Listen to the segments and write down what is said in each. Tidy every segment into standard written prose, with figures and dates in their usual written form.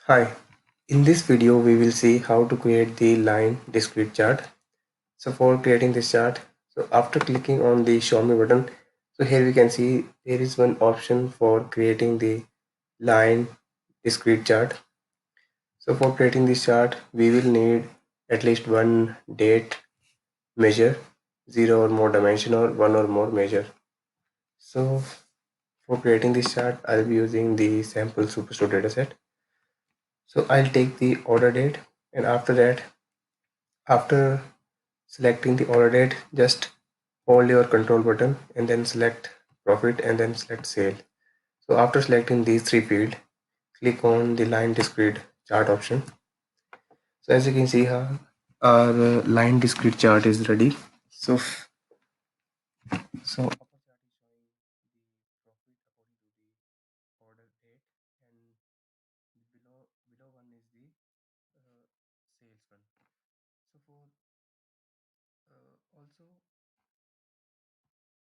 Hi, in this video we will see how to create the line discrete chart. So for creating this chart, so after clicking on the show me button, so here we can see there is one option for creating the line discrete chart. So for creating this chart, we will need at least one date measure, 0 or more dimension or one or more measure. So for creating this chart, I'll be using the sample superstore dataset. So I'll take the order date, and after that, after selecting the order date, just hold your control button and then select profit and then select sale. So after selecting these three fields, click on the line discrete chart option. So as you can see here, our line discrete chart is ready. So upper chart is showing the profit according to the order date, and below one is the sales one. So for also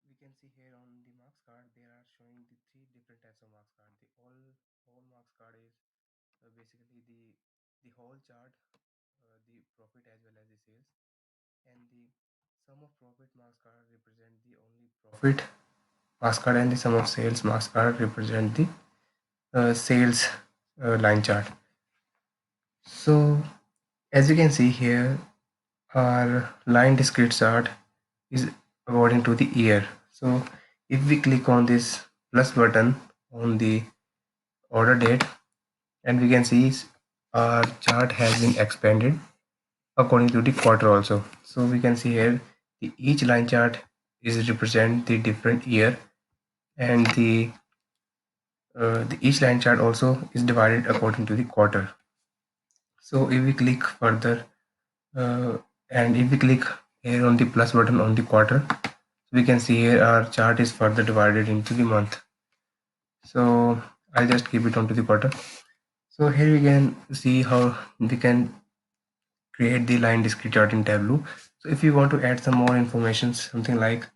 we can see here on the marks card they are showing the three different types of marks card. The all marks card is basically the whole chart, the profit as well as the sales, and the sum of profit marks card represent the only profit marks card, and the sum of sales marks card represent the sales line chart. So as you can see here, our line discrete chart is according to the year. So if we click on this plus button on the order date, and we can see our chart has been expanded according to the quarter also. So we can see here each line chart is represent the different year, and the each line chart also is divided according to the quarter. So if we click further, uh, and if we click here on the plus button on the quarter, we can see here our chart is further divided into the month. So I'll just keep it onto the quarter. So here we can see how we can create the line discrete chart in Tableau. So if you want to add some more information, something like,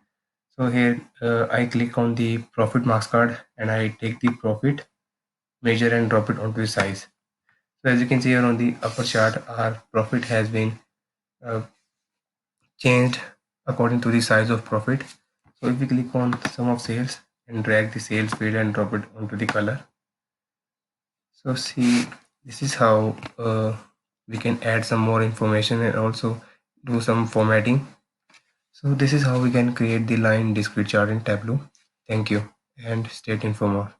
so here I click on the profit marks card and I take the profit measure and drop it onto the size. So as you can see here on the upper chart, our profit has been uh, changed according to the size of profit. So if we click on sum of sales and drag the sales field and drop it onto the color, so see, this is how we can add some more information and also do some formatting. So this is how we can create the line discrete chart in Tableau. Thank you and stay tuned for more.